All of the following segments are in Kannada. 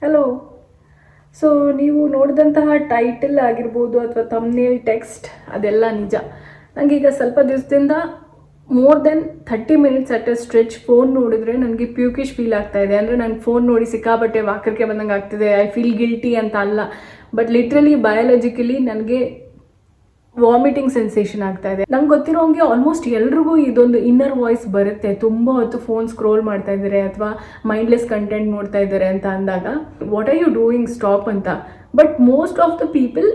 ಹಲೋ. ಸೊ ನೀವು ನೋಡಿದಂತಹ ಟೈಟಲ್ ಆಗಿರ್ಬೋದು ಅಥವಾ ಥಂಬ್ನೇಲ್ ಟೆಕ್ಸ್ಟ್ ಅದೆಲ್ಲ ನಿಜ. ನನಗೀಗ ಸ್ವಲ್ಪ ದಿವಸದಿಂದ more than 30 minutes at a stretch phone ನೋಡಿದ್ರೆ ನನಗೆ ಪ್ಯೂಕಿಶ್ ಫೀಲ್ ಆಗ್ತಾ ಇದೆ. ಅಂದರೆ ನಂಗೆ ಫೋನ್ ನೋಡಿ ಸಿಕ್ಕಾಬಟ್ಟೆ ವಾಕರಿಕೆ ಬಂದಂಗೆ ಆಗ್ತಿದೆ. ಐ ಫೀಲ್ ಗಿಲ್ಟಿ ಅಂತ ಅಲ್ಲ, ಬಟ್ ಲಿಟ್ರಲಿ ಬಯಾಲಜಿಕಲಿ ನನಗೆ ವಾಮಿಟಿಂಗ್ ಸೆನ್ಸೇಷನ್ ಆಗ್ತಾ ಇದೆ. ನಂಗೆ ಗೊತ್ತಿರೋಂಗೆ ಆಲ್ಮೋಸ್ಟ್ ಎಲ್ರಿಗೂ ಇದೊಂದು ಇನ್ನರ್ ವಾಯ್ಸ್ ಬರುತ್ತೆ. ತುಂಬ ಹೊತ್ತು ಫೋನ್ ಸ್ಕ್ರೋಲ್ ಮಾಡ್ತಾ ಇದ್ದಾರೆ ಅಥವಾ ಮೈಂಡ್ಲೆಸ್ ಕಂಟೆಂಟ್ ನೋಡ್ತಾ ಇದ್ದಾರೆ ಅಂತ ಅಂದಾಗ what are you doing, stop ಅಂತ. But most of the people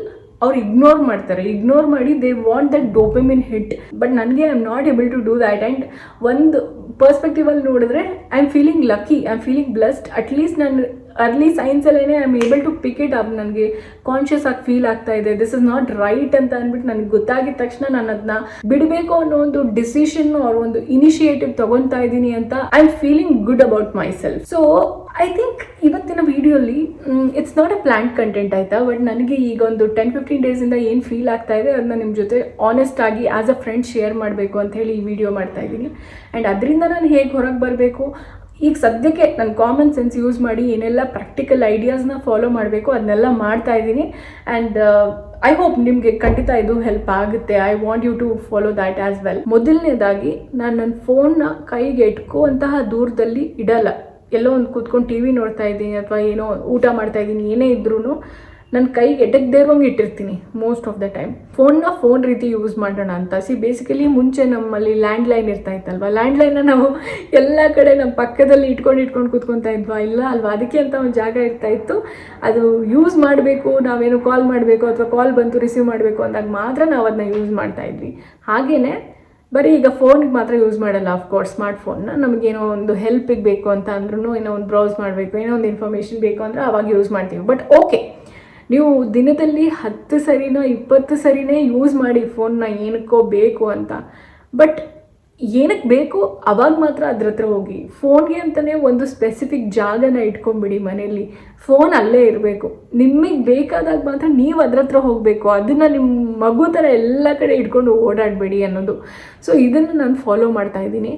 ಅವ್ರು ಇಗ್ನೋರ್ ಮಾಡ್ತಾರೆ. ಇಗ್ನೋರ್ ಮಾಡಿ they want that dopamine hit. But ನನಗೆ I am not able to do that. And ಒಂದು ಪರ್ಸ್ಪೆಕ್ಟಿವಲ್ಲಿ ನೋಡಿದ್ರೆ I am feeling lucky, I am feeling blessed. At least ನಾನು ಅರ್ಲಿ ಸೈನ್ಸಲ್ಲೇ I am able to pick it up. ನನಗೆ ಕಾನ್ಷಿಯಸ್ ಆಗಿ ಫೀಲ್ ಆಗ್ತಾ ಇದೆ, ದಿಸ್ ಇಸ್ ನಾಟ್ ರೈಟ್ ಅಂತ ಅಂದ್ಬಿಟ್ಟು ನನಗೆ ಗೊತ್ತಾಗಿದ ತಕ್ಷಣ ನಾನು ಅದನ್ನ ಬಿಡಬೇಕು ಅನ್ನೋ ಒಂದು ಡಿಸಿಷನ್ ಅವ್ರ ಒಂದು ಇನಿಷಿಯೇಟಿವ್ ತಗೊತಾ ಇದ್ದೀನಿ ಅಂತ I am feeling good about myself. So I think ಇವತ್ತಿನ ವಿಡಿಯೋಲಿ it's not a planned content ಆಯಿತಾ, ಬಟ್ ನನಗೆ ಈಗ ಒಂದು 10-15 ಡೇಸಿಂದ ಏನು ಫೀಲ್ ಆಗ್ತಾ ಇದೆ ಅದನ್ನ ನಿಮ್ಮ ಜೊತೆ ಆನೆಸ್ಟ್ ಆಗಿ ಆ್ಯಸ್ ಅ ಫ್ರೆಂಡ್ ಶೇರ್ ಮಾಡಬೇಕು ಅಂತ ಹೇಳಿ ಈ ವಿಡಿಯೋ ಮಾಡ್ತಾ ಇದ್ದೀನಿ. ಆ್ಯಂಡ್ ಅದರಿಂದ ನಾನು ಹೇಗೆ ಹೊರಗೆ ಬರಬೇಕು, ಈಗ ಸದ್ಯಕ್ಕೆ ನಾನು ಕಾಮನ್ ಸೆನ್ಸ್ ಯೂಸ್ ಮಾಡಿ ಏನೆಲ್ಲ ಪ್ರಾಕ್ಟಿಕಲ್ ಐಡಿಯಾಸ್ನ ಫಾಲೋ ಮಾಡಬೇಕು ಅದನ್ನೆಲ್ಲ ಮಾಡ್ತಾ ಇದ್ದೀನಿ. ಆ್ಯಂಡ್ ಐ ಹೋಪ್ ನಿಮಗೆ ಖಂಡಿತ ಇದು ಹೆಲ್ಪ್ ಆಗುತ್ತೆ. I want you to follow that as well. ಮೊದಲನೇದಾಗಿ ನಾನು ನನ್ನ ಫೋನ್ನ ಕೈಗೆ ಎಟ್ಕುವಂತಹ ದೂರದಲ್ಲಿ ಇಡಲ್ಲ. ಎಲ್ಲೋ ಒಂದು ಕೂತ್ಕೊಂಡು ಟಿ ವಿ ನೋಡ್ತಾ ಇದ್ದೀನಿ ಅಥವಾ ಏನೋ ಊಟ ಮಾಡ್ತಾ ಇದ್ದೀನಿ, ಏನೇ ಇದ್ರೂ ನನ್ನ ಕೈಗೆ ಎಟಕದೇ ಇರೋಂಗೆ ಇಟ್ಟಿರ್ತೀನಿ most of the time. Phone ರೀತಿ ಯೂಸ್ ಮಾಡೋಣ ಅಂತ. ಬೇಸಿಕಲಿ ಮುಂಚೆ ನಮ್ಮಲ್ಲಿ ಲ್ಯಾಂಡ್ಲೈನ್ ಇರ್ತಾ ಇತ್ತಲ್ವ, ಲ್ಯಾಂಡ್ಲೈನ್ನ ನಾವು ಎಲ್ಲ ಕಡೆ ನಮ್ಮ ಪಕ್ಕದಲ್ಲಿ ಇಟ್ಕೊಂಡು ಕೂತ್ಕೊತಾ ಇದ್ವಾ, ಇಲ್ಲ ಅಲ್ವಾ, ಅದಕ್ಕೆ ಅಂತ ಒಂದು ಜಾಗ ಇರ್ತಾ ಇತ್ತು. ಅದು ಯೂಸ್ ಮಾಡಬೇಕು, ನಾವೇನು ಕಾಲ್ ಮಾಡಬೇಕು ಅಥವಾ ಕಾಲ್ ಬಂತು ರಿಸೀವ್ ಮಾಡಬೇಕು ಅಂದಾಗ ಮಾತ್ರ ನಾವು ಅದನ್ನ ಯೂಸ್ ಮಾಡ್ತಾ ಇದ್ವಿ. ಹಾಗೆಯೇ ಬರೀ ಈಗ ಫೋನ್ಗೆ ಮಾತ್ರ ಯೂಸ್ ಮಾಡಲ್ಲ. ಆಫ್ಕೋರ್ಸ್ ಸ್ಮಾರ್ಟ್ಫೋನ್ನ ನಮಗೇನೋ ಒಂದು ಹೆಲ್ಪಿಗೆ ಬೇಕು ಅಂತ ಅಂದ್ರೂ, ಏನೋ ಒಂದು ಬ್ರೌಸ್ ಮಾಡಬೇಕು, ಏನೋ ಒಂದು ಇನ್ಫಾರ್ಮೇಷನ್ ಬೇಕು ಅಂದರೆ ಆವಾಗ ಯೂಸ್ ಮಾಡ್ತೀವಿ. ಬಟ್ ಓಕೆ, ನೀವು ದಿನದಲ್ಲಿ 10 ಸರಿನೋ 20 ಸರಿನೇ ಯೂಸ್ ಮಾಡಿ ಫೋನ್ನ ಏನಕ್ಕೋ ಬೇಕು ಅಂತ. ಬಟ್ ಏನಕ್ಕೆ ಬೇಕು ಅವಾಗ ಮಾತ್ರ ಅದ್ರ ಹತ್ರ ಹೋಗಿ. ಫೋನ್ಗೆ ಅಂತಲೇ ಒಂದು ಸ್ಪೆಸಿಫಿಕ್ ಜಾಗನ ಇಟ್ಕೊಂಬಿಡಿ ಮನೆಯಲ್ಲಿ. ಫೋನ್ ಅಲ್ಲೇ ಇರಬೇಕು. ನಿಮಗೆ ಬೇಕಾದಾಗ ಮಾತ್ರ ನೀವು ಅದ್ರ ಹತ್ರ ಹೋಗಬೇಕು. ಅದನ್ನು ನಿಮ್ಮ ಮಗು ಥರ ಎಲ್ಲ ಕಡೆ ಇಟ್ಕೊಂಡು ಓಡಾಡಬೇಡಿ ಅನ್ನೋದು. ಸೊ ಇದನ್ನು ನಾನು ಫಾಲೋ ಮಾಡ್ತಾ ಇದ್ದೀನಿ.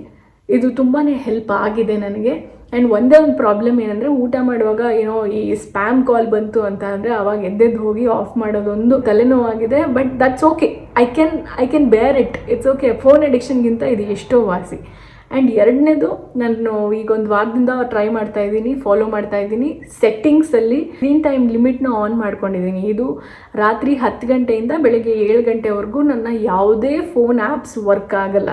ಇದು ತುಂಬಾ ಹೆಲ್ಪ್ ಆಗಿದೆ ನನಗೆ. ಆ್ಯಂಡ್ ಒಂದೇ ಒಂದು ಪ್ರಾಬ್ಲಮ್ ಏನಂದರೆ, ಊಟ ಮಾಡುವಾಗ ಏನೋ ಈ ಸ್ಪ್ಯಾಮ್ ಕಾಲ್ ಬಂತು ಅಂತ ಅಂದರೆ ಆವಾಗ ಎದ್ದೆದ್ದು ಹೋಗಿ ಆಫ್ ಮಾಡೋದೊಂದು ತಲೆನೋವಾಗಿದೆ. But that's okay, I can bear it, it's okay. Phone ಅಡಿಕ್ಷನ್ಗಿಂತ ಇದು ಎಷ್ಟೋ ವಾಸಿ. ಆ್ಯಂಡ್ ಎರಡನೇದು, ನಾನು ಈಗ ಒಂದು ವಾರದಿಂದ ಟ್ರೈ ಮಾಡ್ತಾ ಇದ್ದೀನಿ, ಫಾಲೋ ಮಾಡ್ತಾ ಇದ್ದೀನಿ. ಸೆಟ್ಟಿಂಗ್ಸಲ್ಲಿ ಸ್ಕ್ರೀನ್ ಟೈಮ್ ಲಿಮಿಟ್ನ ಆನ್ ಮಾಡ್ಕೊಂಡಿದ್ದೀನಿ. ಇದು ರಾತ್ರಿ 10 ಗಂಟೆಯಿಂದ ಬೆಳಗ್ಗೆ 7 ಗಂಟೆವರೆಗೂ ನನ್ನ ಯಾವುದೇ ಫೋನ್ ಆ್ಯಪ್ಸ್ ವರ್ಕ್ ಆಗಲ್ಲ.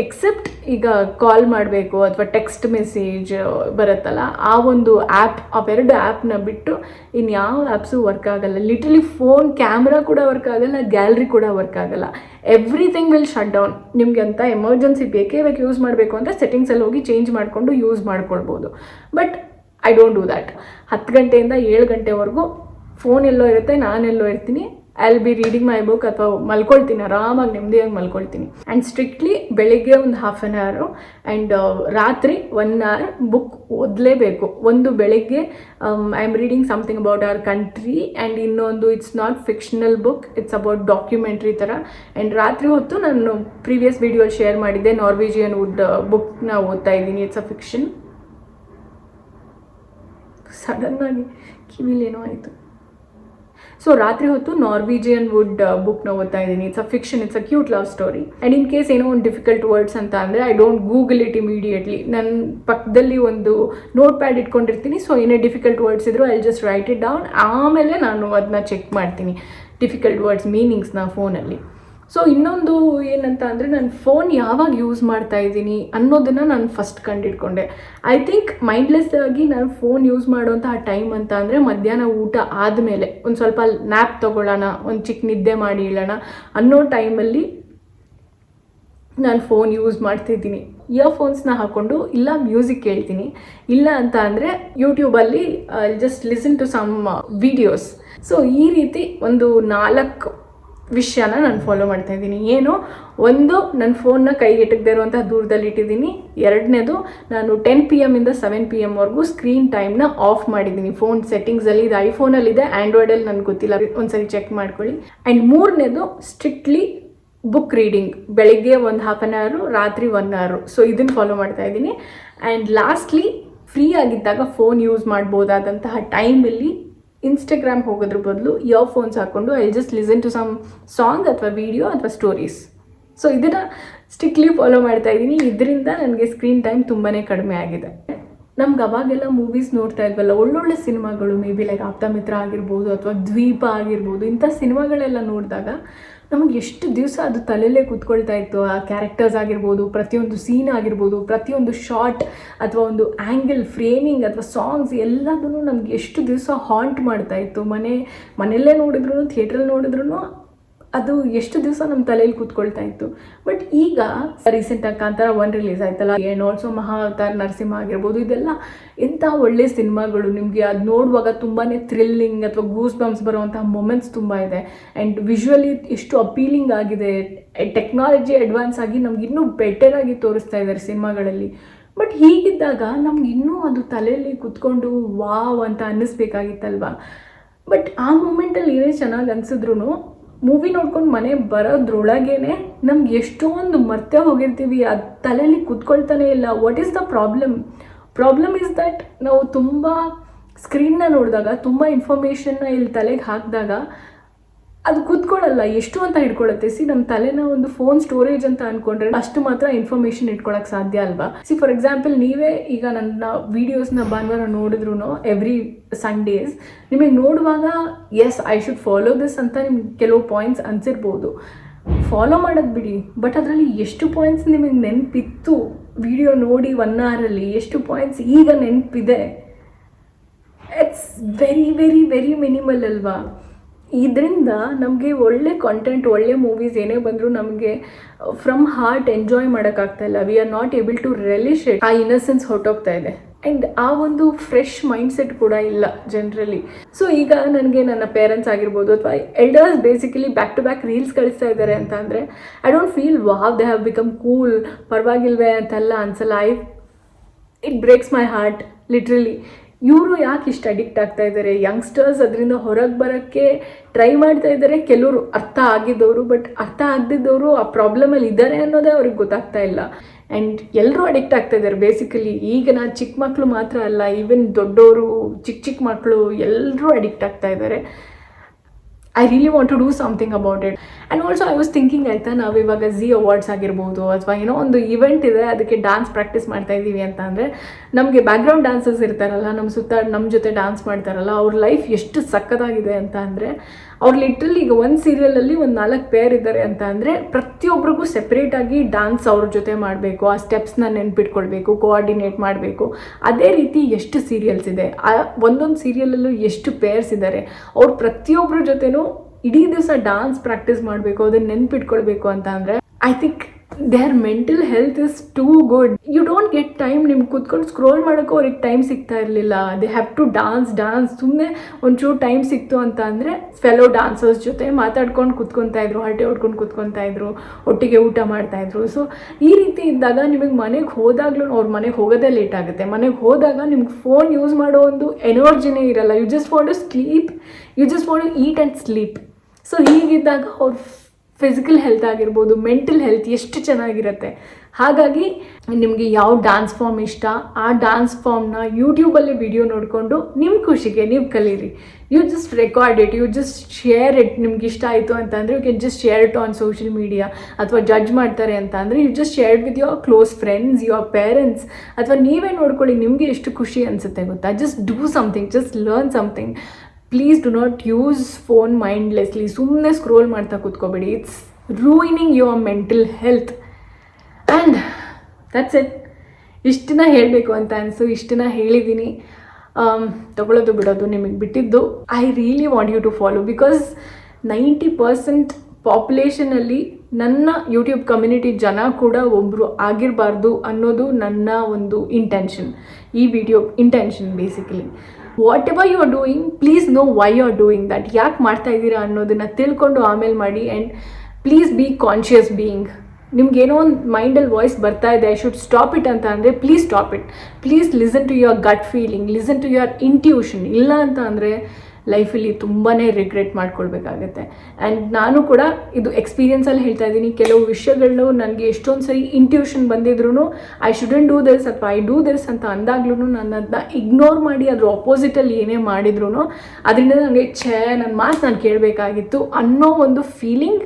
ಎಕ್ಸೆಪ್ಟ್ ಈಗ ಕಾಲ್ ಮಾಡಬೇಕು ಅಥವಾ ಟೆಕ್ಸ್ಟ್ ಮೆಸೇಜ್ ಬರುತ್ತಲ್ಲ, ಆ ಒಂದು ಆ್ಯಪ್, ಅವೆರಡು ಆ್ಯಪ್ನ ಬಿಟ್ಟು ಇನ್ಯಾವ ಆ್ಯಪ್ಸು ವರ್ಕ್ ಆಗಲ್ಲ. ಲಿಟ್ರಲಿ ಫೋನ್ ಕ್ಯಾಮ್ರಾ ಕೂಡ ವರ್ಕ್ ಆಗಲ್ಲ, ಗ್ಯಾಲರಿ ಕೂಡ ವರ್ಕ್ ಆಗಲ್ಲ. Everything will shut down. ನಿಮಗೆ ಅಂತ ಎಮರ್ಜೆನ್ಸಿ ಬೇಕೇ ಯೂಸ್ ಮಾಡಬೇಕು ಅಂದರೆ ಸೆಟ್ಟಿಂಗ್ಸಲ್ಲಿ ಹೋಗಿ ಚೇಂಜ್ ಮಾಡಿಕೊಂಡು ಯೂಸ್ ಮಾಡ್ಕೊಳ್ಬೋದು. But I don't do that. 10 ಗಂಟೆಯಿಂದ 7 ಗಂಟೆವರೆಗೂ ಫೋನ್ ಎಲ್ಲೋ ಇರುತ್ತೆ, ನಾನೆಲ್ಲೋ ಇರ್ತೀನಿ. I will be reading my book ಅಥವಾ ಮಲ್ಕೊಳ್ತೀನಿ, ಆರಾಮಾಗಿ ನೆಮ್ಮದಿಯಾಗಿ ಮಲ್ಕೊಳ್ತೀನಿ. ಆ್ಯಂಡ್ ಸ್ಟ್ರಿಕ್ಟ್ಲಿ ಬೆಳಿಗ್ಗೆ ಒಂದು 1/2 hour ಆ್ಯಂಡ್ ರಾತ್ರಿ 1 hour ಬುಕ್ ಓದಲೇಬೇಕು. ಒಂದು ಬೆಳಿಗ್ಗೆ I am reading something about our country, and ಇನ್ನೊಂದು it's not fictional book, it's about documentary ಥರ. ಆ್ಯಂಡ್ ರಾತ್ರಿ ಹೊತ್ತು ನಾನು ಪ್ರೀವಿಯಸ್ ವಿಡಿಯೋ ಶೇರ್ ಮಾಡಿದ್ದೆ, ನಾರ್ವೇಜಿಯನ್ ವುಡ್ ಬುಕ್ನ ಓದ್ತಾ ಇದ್ದೀನಿ. It's a fiction. ಸಡನ್ನಾಗಿ ಕಿವಿಲೇನೋ ಆಯಿತು. ಸೊ ರಾತ್ರಿ ಹೊತ್ತು ನಾರ್ವೇಜಿಯನ್ ವುಡ್ ಬುಕ್ನ ಓದ್ತಾ ಇದ್ದೀನಿ. It's a fiction, it's a cute love story. And in case ಏನೋ ಒಂದು ಡಿಫಿಕಲ್ಟ್ ವರ್ಡ್ಸ್ ಅಂತ ಅಂದರೆ I don't Google it immediately. ನನ್ನ ಪಕ್ಕದಲ್ಲಿ ಒಂದು ನೋಟ್ ಪ್ಯಾಡ್ ಇಟ್ಕೊಂಡಿರ್ತೀನಿ. ಸೊ ಏನೇ ಡಿಫಿಕಲ್ಟ್ ವರ್ಡ್ಸ್ ಇದ್ದರೂ I just right it down. ಆಮೇಲೆ ನಾನು ಅದನ್ನ ಚೆಕ್ ಮಾಡ್ತೀನಿ, ಡಿಫಿಕಲ್ಟ್ ವರ್ಡ್ಸ್ ಮೀನಿಂಗ್ಸ್ನ ಫೋನಲ್ಲಿ. ಸೊ ಇನ್ನೊಂದು ಏನಂತ ಅಂದರೆ, ನಾನು ಫೋನ್ ಯಾವಾಗ ಯೂಸ್ ಮಾಡ್ತಾ ಇದ್ದೀನಿ ಅನ್ನೋದನ್ನು ನಾನು ಫಸ್ಟ್ ಕಂಡಿಡ್ಕೊಂಡೆ. ಐ ಥಿಂಕ್ ಮೈಂಡ್ಲೆಸ್ ಆಗಿ ನಾನು ಫೋನ್ ಯೂಸ್ ಮಾಡೋಂತಹ ಟೈಮ್ ಅಂತ ಅಂದರೆ ಮಧ್ಯಾಹ್ನ ಊಟ ಆದಮೇಲೆ ಒಂದು ಸ್ವಲ್ಪ ನ್ಯಾಪ್ ತೊಗೊಳ್ಳೋಣ, ಒಂದು ಚಿಕ್ಕ ನಿದ್ದೆ ಮಾಡಿ ಇಳೋಣ ಅನ್ನೋ ಟೈಮಲ್ಲಿ ನಾನು ಫೋನ್ ಯೂಸ್ ಮಾಡ್ತಿದ್ದೀನಿ. ಇಯರ್ಫೋನ್ಸ್ನ ಹಾಕ್ಕೊಂಡು ಇಲ್ಲ ಮ್ಯೂಸಿಕ್ ಕೇಳ್ತೀನಿ, ಇಲ್ಲ ಅಂತ ಅಂದರೆ ಯೂಟ್ಯೂಬಲ್ಲಿ just listen to some videos. So ಈ ರೀತಿ ಒಂದು 4 ವಿಷಯನ ನಾನು ಫಾಲೋ ಮಾಡ್ತಾ ಇದ್ದೀನಿ. ಏನು, ಒಂದು, ನನ್ನ ಫೋನ್ನ ಕೈಗೆಟಕದೇ ಇರುವಂಥ ದೂರದಲ್ಲಿ ಇಟ್ಟಿದ್ದೀನಿ. ಎರಡನೇದು, ನಾನು 10 PM ಇಂದ 7 PM ಸ್ಕ್ರೀನ್ ಟೈಮ್ನ ಆಫ್ ಮಾಡಿದ್ದೀನಿ ಫೋನ್ ಸೆಟ್ಟಿಂಗ್ಸಲ್ಲಿ. ಇದು ಐಫೋನಲ್ಲಿದೆ, ಆ್ಯಂಡ್ರಾಯ್ಡಲ್ಲಿ ನನಗೆ ಗೊತ್ತಿಲ್ಲ, ಒಂದ್ಸರಿ ಚೆಕ್ ಮಾಡ್ಕೊಳ್ಳಿ. ಆ್ಯಂಡ್ ಮೂರನೇದು, ಸ್ಟ್ರಿಕ್ಟ್ಲಿ ಬುಕ್ ರೀಡಿಂಗ್. ಬೆಳಗ್ಗೆ ಒಂದು 1/2 hour, ರಾತ್ರಿ 1 hour. ಸೊ ಇದನ್ನು ಫಾಲೋ ಮಾಡ್ತಾ ಇದ್ದೀನಿ. ಆ್ಯಂಡ್ ಲಾಸ್ಟ್ಲಿ ಫ್ರೀ ಆಗಿದ್ದಾಗ ಫೋನ್ ಯೂಸ್ ಮಾಡ್ಬೋದಾದಂತಹ ಟೈಮಲ್ಲಿ ಇನ್ಸ್ಟಾಗ್ರಾಮ್ ಹೋಗೋದ್ರ ಬದಲು ಇಯರ್ಫೋನ್ಸ್ ಹಾಕ್ಕೊಂಡು I just listen to some song ಅಥವಾ ವಿಡಿಯೋ ಅಥವಾ ಸ್ಟೋರೀಸ್. ಸೊ ಇದನ್ನು ಸ್ಟ್ರಿಕ್ಟ್ಲಿ ಫಾಲೋ ಮಾಡ್ತಾ ಇದ್ದೀನಿ. ಇದರಿಂದ ನನಗೆ ಸ್ಕ್ರೀನ್ ಟೈಮ್ ತುಂಬಾ ಕಡಿಮೆ ಆಗಿದೆ. ನಮ್ಗೆ ಅವಾಗೆಲ್ಲ ಮೂವೀಸ್ ನೋಡ್ತಾ ಇದ್ವಲ್ಲ, ಒಳ್ಳೊಳ್ಳೆ ಸಿನಿಮಾಗಳು, ಮೇ ಬಿ ಲೈಕ್ ಆಪ್ತಮಿತ್ರ ಆಗಿರ್ಬೋದು ಅಥವಾ ದ್ವೀಪ ಆಗಿರ್ಬೋದು, ಇಂಥ ಸಿನಿಮಾಗಳೆಲ್ಲ ನೋಡಿದಾಗ ನಮಗೆ ಎಷ್ಟು ದಿವಸ ಅದು ತಲೆಯಲ್ಲೇ ಕೂತ್ಕೊಳ್ತಾ ಇತ್ತು. ಆ ಕ್ಯಾರೆಕ್ಟರ್ಸ್ ಆಗಿರ್ಬೋದು, ಪ್ರತಿಯೊಂದು ಸೀನ್ ಆಗಿರ್ಬೋದು, ಪ್ರತಿಯೊಂದು ಶಾರ್ಟ್ ಅಥವಾ ಒಂದು ಆ್ಯಂಗಲ್, ಫ್ರೇಮಿಂಗ್ ಅಥವಾ ಸಾಂಗ್ಸ್ ಎಲ್ಲದೂ ನಮ್ಗೆ ಎಷ್ಟು ದಿವಸ ಹಾಂಟ್ ಮಾಡ್ತಾ ಇತ್ತು. ಮನೆಯಲ್ಲೇ ನೋಡಿದ್ರು, ಥಿಯೇಟ್ರಲ್ಲಿ ನೋಡಿದ್ರು ಅದು ಎಷ್ಟು ದಿವಸ ನಮ್ಮ ತಲೆಯಲ್ಲಿ ಕೂತ್ಕೊಳ್ತಾ ಇತ್ತು. ಬಟ್ ಈಗ ರೀಸೆಂಟಾಗಿ ಕಾಂತಾರ 1 ರಿಲೀಸ್ ಆಯ್ತಲ್ಲ, ಆ್ಯಂಡ್ ಆಲ್ಸೋ ಮಹಾವತಾರ್ ನರಸಿಂಹ ಆಗಿರ್ಬೋದು, ಇದೆಲ್ಲ ಎಂಥ ಒಳ್ಳೆ ಸಿನಿಮಾಗಳು. ನಿಮಗೆ ಅದು ನೋಡುವಾಗ ತುಂಬಾ ಥ್ರಿಲ್ಲಿಂಗ್ ಅಥವಾ ಗೂಸ್ ಬಂಪ್ಸ್ ಬರುವಂಥ ಮೊಮೆಂಟ್ಸ್ ತುಂಬ ಇದೆ. ಆ್ಯಂಡ್ ವಿಜುವಲಿ ಎಷ್ಟು ಅಪೀಲಿಂಗ್ ಆಗಿದೆ. ಟೆಕ್ನಾಲಜಿ ಅಡ್ವಾನ್ಸ್ ಆಗಿ ನಮ್ಗೆ ಇನ್ನೂ ಬೆಟರ್ ಆಗಿ ತೋರಿಸ್ತಾ ಇದ್ದಾರೆ ಸಿನಿಮಾಗಳಲ್ಲಿ. ಬಟ್ ಹೀಗಿದ್ದಾಗ ನಮ್ಗೆ ಇನ್ನೂ ಅದು ತಲೆಯಲ್ಲಿ ಕೂತ್ಕೊಂಡು ವಾವ್ ಅಂತ ಅನ್ನಿಸ್ಬೇಕಾಗಿತ್ತಲ್ವ. ಬಟ್ ಆ ಮೂಮೆಂಟಲ್ಲಿ ಏನೇ ಚೆನ್ನಾಗಿ ಅನಿಸಿದ್ರು ಮೂವಿ ನೋಡ್ಕೊಂಡು ಮನೆ ಬರೋದ್ರೊಳಗೇನೆ ನಮ್ಗೆ ಎಷ್ಟೊಂದು ಮರ್ತೆ ಹೋಗಿರ್ತೀವಿ. ಅದು ತಲೆಯಲ್ಲಿ ಕೂತ್ಕೊಳ್ತಾನೆ ಇಲ್ಲ. What is the problem is that ನಾವು ತುಂಬ ಸ್ಕ್ರೀನ್ನ ನೋಡಿದಾಗ, ತುಂಬ ಇನ್ಫಾರ್ಮೇಷನ್ನ ಇಲ್ಲಿ ತಲೆಗೆ ಹಾಕಿದಾಗ ಅದು ಕೂತ್ಕೊಳ್ಳಲ್ಲ. ಎಷ್ಟು ಅಂತ ಹಿಡ್ಕೊಳ್ಳುತ್ತೆ. ನಮ್ಮ ತಲೆನ ಒಂದು ಫೋನ್ ಸ್ಟೋರೇಜ್ ಅಂತ ಅಂದ್ಕೊಂಡ್ರೆ ಅಷ್ಟು ಮಾತ್ರ ಇನ್ಫಾರ್ಮೇಷನ್ ಇಟ್ಕೊಳ್ಳೋಕೆ ಸಾಧ್ಯ ಅಲ್ವಾ. ಫಾರ್ ಎಕ್ಸಾಂಪಲ್, ನೀವೇ ಈಗ ನನ್ನ ವೀಡಿಯೋಸ್ನ ಭಾನುವಾರ ನೋಡಿದ್ರು ಎವ್ರಿ ಸಂಡೇಸ್, ನಿಮಗೆ ನೋಡುವಾಗ as I should follow this ಅಂತ ನಿಮ್ಗೆ ಕೆಲವು ಪಾಯಿಂಟ್ಸ್ ಅನಿಸಿರ್ಬೋದು. ಫಾಲೋ ಮಾಡೋದು ಬಿಡಿ, ಬಟ್ ಅದರಲ್ಲಿ ಎಷ್ಟು ಪಾಯಿಂಟ್ಸ್ ನಿಮಗೆ ನೆನಪಿತ್ತು ವಿಡಿಯೋ ನೋಡಿ 1 ಅವರಲ್ಲಿ, ಎಷ್ಟು ಪಾಯಿಂಟ್ಸ್ ಈಗ ನೆನಪಿದೆ? It's very very very minimal ಅಲ್ವಾ. ಇದರಿಂದ ನಮಗೆ ಒಳ್ಳೆ ಕಾಂಟೆಂಟ್, ಒಳ್ಳೆ ಮೂವೀಸ್ ಏನೇ ಬಂದರೂ ನಮಗೆ ಫ್ರಮ್ ಹಾರ್ಟ್ ಎಂಜಾಯ್ ಮಾಡೋಕ್ಕಾಗ್ತಾ ಇಲ್ಲ. We are not able to relish it. ಆ ಇನ್ನಸೆನ್ಸ್ ಹೊರಟೋಗ್ತಾ ಇದೆ. ಆ್ಯಂಡ್ ಆ ಒಂದು ಫ್ರೆಶ್ ಮೈಂಡ್ಸೆಟ್ ಕೂಡ ಇಲ್ಲ ಜನರಲಿ. ಸೊ ಈಗ ನನಗೆ ನನ್ನ ಪೇರೆಂಟ್ಸ್ ಆಗಿರ್ಬೋದು ಅಥವಾ elders basically back to back reels ಕಳಿಸ್ತಾ ಇದ್ದಾರೆ ಅಂತ ಅಂದರೆ I don't feel wow they have become cool, ಪರವಾಗಿಲ್ವೇ ಅಂತೆಲ್ಲ ಅನ್ಸಲ್ಲ. It breaks my heart literally. ಇವರು ಯಾಕೆ ಇಷ್ಟು ಅಡಿಕ್ಟ್ ಆಗ್ತಾ ಇದ್ದಾರೆ? ಯಂಗ್ಸ್ಟರ್ಸ್ ಅದರಿಂದ ಹೊರಗೆ ಬರೋಕ್ಕೆ ಟ್ರೈ ಮಾಡ್ತಾ ಇದ್ದಾರೆ. ಕೆಲವರು ಅರ್ಥ ಆಗಿದ್ದವರು, ಬಟ್ ಅರ್ಥ ಆಗದಿದ್ದವರು ಆ ಪ್ರಾಬ್ಲಮಲ್ಲಿ ಇದ್ದಾರೆ ಅನ್ನೋದೇ ಅವ್ರಿಗೆ ಗೊತ್ತಾಗ್ತಾ ಇಲ್ಲ. ಆ್ಯಂಡ್ ಎಲ್ಲರೂ ಅಡಿಕ್ಟ್ ಆಗ್ತಾ ಇದ್ದಾರೆ ಬೇಸಿಕಲಿ. ಈಗ ನಾನು ಚಿಕ್ಕ ಮಕ್ಕಳು ಮಾತ್ರ ಅಲ್ಲ, ಈವನ್ ದೊಡ್ಡವರು, ಚಿಕ್ಕ ಮಕ್ಕಳು ಎಲ್ಲರೂ ಅಡಿಕ್ಟ್ ಆಗ್ತಾ ಇದ್ದಾರೆ. I really want to do something about it. And also I was thinking, ಆಯಿತಾ, ನಾವಿವಾಗ ಝೀ ಅವಾರ್ಡ್ಸ್ ಆಗಿರ್ಬೋದು ಅಥವಾ ಏನೋ ಒಂದು ಇವೆಂಟ್ ಇದೆ, ಅದಕ್ಕೆ ಡ್ಯಾನ್ಸ್ ಪ್ರಾಕ್ಟೀಸ್ ಮಾಡ್ತಾ ಇದ್ದೀವಿ ಅಂತ ಅಂದರೆ ನಮಗೆ ಬ್ಯಾಕ್ಗ್ರೌಂಡ್ ಡ್ಯಾನ್ಸರ್ಸ್ ಇರ್ತಾರಲ್ಲ, ನಮ್ಮ ಸುತ್ತ ನಮ್ಮ ಜೊತೆ ಡ್ಯಾನ್ಸ್ ಮಾಡ್ತಾರಲ್ಲ, ಅವ್ರ ಲೈಫ್ ಎಷ್ಟು ಸಕ್ಕತ್ತಾಗಿದೆ ಅಂತ ಅಂದರೆ, ಅವ್ರು ಲಿಟ್ರಲಿ ಈಗ ಒಂದು ಸೀರಿಯಲಲ್ಲಿ ಒಂದು 4 ಪೇರ್ ಇದ್ದಾರೆ ಅಂತ ಅಂದರೆ ಪ್ರತಿಯೊಬ್ಬರಿಗೂ ಸೆಪ್ರೇಟಾಗಿ ಡ್ಯಾನ್ಸ್ ಅವ್ರ ಜೊತೆ ಮಾಡಬೇಕು, ಆ ಸ್ಟೆಪ್ಸ್ನ ನೆನ್ಪಿಟ್ಕೊಳ್ಬೇಕು, ಕೋಆರ್ಡಿನೇಟ್ ಮಾಡಬೇಕು. ಅದೇ ರೀತಿ ಎಷ್ಟು ಸೀರಿಯಲ್ಸ್ ಇದೆ, ಒಂದೊಂದು ಸೀರಿಯಲಲ್ಲೂ ಎಷ್ಟು ಪೇರ್ಸ್ ಇದ್ದಾರೆ. ಅವ್ರು ಪ್ರತಿಯೊಬ್ಬರ ಜೊತೆನೂ ಇಡೀ ದಿವಸ ಡ್ಯಾನ್ಸ್ ಪ್ರಾಕ್ಟೀಸ್ ಮಾಡಬೇಕು, ಅದನ್ನು ನೆನ್ಪಿಟ್ಕೊಳ್ಬೇಕು ಅಂತ ಅಂದರೆ I think their mental health is too good. You don't get time. ನಿಮ್ಗೆ ಕೂತ್ಕೊಂಡು ಸ್ಕ್ರೋಲ್ ಮಾಡೋಕ್ಕೂ ಅವ್ರಿಗೆ ಟೈಮ್ ಸಿಗ್ತಾ ಇರಲಿಲ್ಲ. They have to dance. ಸುಮ್ಮನೆ ಒಂಚೂರು ಟೈಮ್ ಸಿಕ್ತು ಅಂತ ಅಂದರೆ ಫೆಲೋ ಡ್ಯಾನ್ಸರ್ಸ್ ಜೊತೆ ಮಾತಾಡ್ಕೊಂಡು ಕೂತ್ಕೊತಾ ಇದ್ರು, ಹರಟೆ ಹೊಡ್ಕೊಂಡು ಕೂತ್ಕೊತಾ ಇದ್ರು, ಒಟ್ಟಿಗೆ ಊಟ ಮಾಡ್ತಾಯಿದ್ರು. ಸೊ ಈ ರೀತಿ ಇದ್ದಾಗ ನಿಮಗೆ ಮನೆಗೆ ಹೋದಾಗಲೂ, ಅವ್ರ ಮನೆಗೆ ಹೋಗೋದೇ ಲೇಟ್ ಆಗುತ್ತೆ. ಮನೆಗೆ ಹೋದಾಗ ನಿಮ್ಗೆ ಫೋನ್ ಯೂಸ್ ಮಾಡೋ ಒಂದು ಎನರ್ಜಿನೇ ಇರಲ್ಲ. You just want to sleep, you just want to eat and sleep. So ಹೀಗಿದ್ದಾಗ ಅವ್ರ ಫಿಸಿಕಲ್ ಹೆಲ್ತ್ ಆಗಿರ್ಬೋದು, ಮೆಂಟಲ್ ಹೆಲ್ತ್ ಎಷ್ಟು ಚೆನ್ನಾಗಿರುತ್ತೆ. ಹಾಗಾಗಿ ನಿಮಗೆ ಯಾವ ಡ್ಯಾನ್ಸ್ ಫಾರ್ಮ್ ಇಷ್ಟ, ಆ ಡ್ಯಾನ್ಸ್ ಫಾರ್ಮ್ನ ಯೂಟ್ಯೂಬಲ್ಲಿ ವಿಡಿಯೋ ನೋಡಿಕೊಂಡು ನಿಮ್ಮ ಖುಷಿಗೆ ನೀವು ಕಲೀರಿ. You just record it, you just share it. ನಿಮ್ಗೆ ಇಷ್ಟ ಆಯಿತು ಅಂತ ಅಂದರೆ you can just share it on social media. ಅಥವಾ ಜಡ್ಜ್ ಮಾಡ್ತಾರೆ ಅಂತ ಅಂದರೆ you just share it with your close friends, your parents, ಅಥವಾ ನೀವೇ ನೋಡ್ಕೊಳ್ಳಿ. ನಿಮಗೆ ಎಷ್ಟು ಖುಷಿ ಅನಿಸುತ್ತೆ ಗೊತ್ತಾ? Just do something, just learn something. Please do not use phone mindlessly. ಸುಮ್ಮನೆ ಸ್ಕ್ರೋಲ್ ಮಾಡ್ತಾ ಕೂತ್ಕೋಬೇಡಿ. It's ruining your mental health. And that's it. ಇಷ್ಟನ್ನ ಹೇಳಬೇಕು ಅಂತ ಅನಿಸು, ಇಷ್ಟನ್ನ ಹೇಳಿದ್ದೀನಿ. ತಗೊಳ್ಳೋದು ಬಿಡೋದು ನಿಮಗೆ ಬಿಟ್ಟಿದ್ದು. I really want you to follow, because 90% ಪಾಪ್ಯುಲೇಷನಲ್ಲಿ ನನ್ನ ಯೂಟ್ಯೂಬ್ ಕಮ್ಯುನಿಟಿ ಜನ ಕೂಡ ಒಬ್ಬರು ಆಗಿರಬಾರ್ದು ಅನ್ನೋದು ನನ್ನ ಒಂದು ಇಂಟೆನ್ಷನ್. ಈ video intention basically. Whatever you are doing, please know why you are doing that. ಯಾಕೆ ಮಾಡ್ತಾ ಇದ್ದೀರಾ ಅನ್ನೋದನ್ನು ತಿಳ್ಕೊಂಡು ಆಮೇಲೆ ಮಾಡಿ. And please be conscious being. ನಿಮ್ಗೇನೋ ಒಂದು ಮೈಂಡಲ್ಲಿ ವಾಯ್ಸ್ ಬರ್ತಾ ಇದೆ, ಐ ಶುಡ್ ಸ್ಟಾಪ್ ಇಟ್ ಅಂತ ಅಂದರೆ please stop it. Please listen to your gut feeling, listen to your intuition. ಇಲ್ಲ ಅಂತ ಅಂದರೆ ಲೈಫಲ್ಲಿ ತುಂಬಾ ರಿಗ್ರೆಟ್ ಮಾಡ್ಕೊಳ್ಬೇಕಾಗತ್ತೆ. ಆ್ಯಂಡ್ ನಾನು ಕೂಡ ಇದು ಎಕ್ಸ್ಪೀರಿಯನ್ಸಲ್ಲಿ ಹೇಳ್ತಾ ಇದ್ದೀನಿ, ಕೆಲವು ವಿಷಯಗಳು ನನಗೆ ಎಷ್ಟೊಂದು ಸರಿ ಇಂಟ್ಯೂಷನ್ ಬಂದಿದ್ರು ಐ ಶುಡಂಟ್ ಡೂ ದಿಸ್ ಅಥವಾ ಐ ಡೂ ದಿಸ್ ಅಂತ ಅಂದಾಗ್ಲೂ ನಾನು ಅದನ್ನ ಇಗ್ನೋರ್ ಮಾಡಿ ಅದ್ರ ಆಪೋಸಿಟಲ್ಲಿ ಏನೇ ಮಾಡಿದ್ರು ಅದರಿಂದ ನನಗೆ ನನ್ನ ಮಾತು ನಾನು ಕೇಳಬೇಕಾಗಿತ್ತು ಅನ್ನೋ ಒಂದು ಫೀಲಿಂಗ್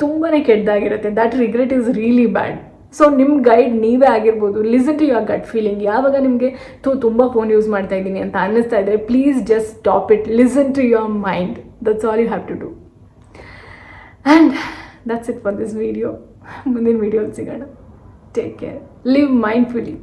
ತುಂಬಾ ಕೆಟ್ಟದಾಗಿರುತ್ತೆ. That regret is really bad. So ನಿಮ್ಮ ಗೈಡ್ ನೀವೇ ಆಗಿರ್ಬೋದು. Listen to your gut feeling. ಯಾವಾಗ ನಿಮಗೆ ತುಂಬ ಫೋನ್ ಯೂಸ್ ಮಾಡ್ತಾ ಇದ್ದೀನಿ ಅಂತ ಅನ್ನಿಸ್ತಾ ಇದ್ದರೆ please just stop it. Listen to your mind. That's all you have to do. And that's it for this video. ಮುಂದಿನ ವಿಡಿಯೋಲಿ ಸಿಗೋಣ. Take care. ಲಿವ್ ಮೈಂಡ್ಫುಲಿ.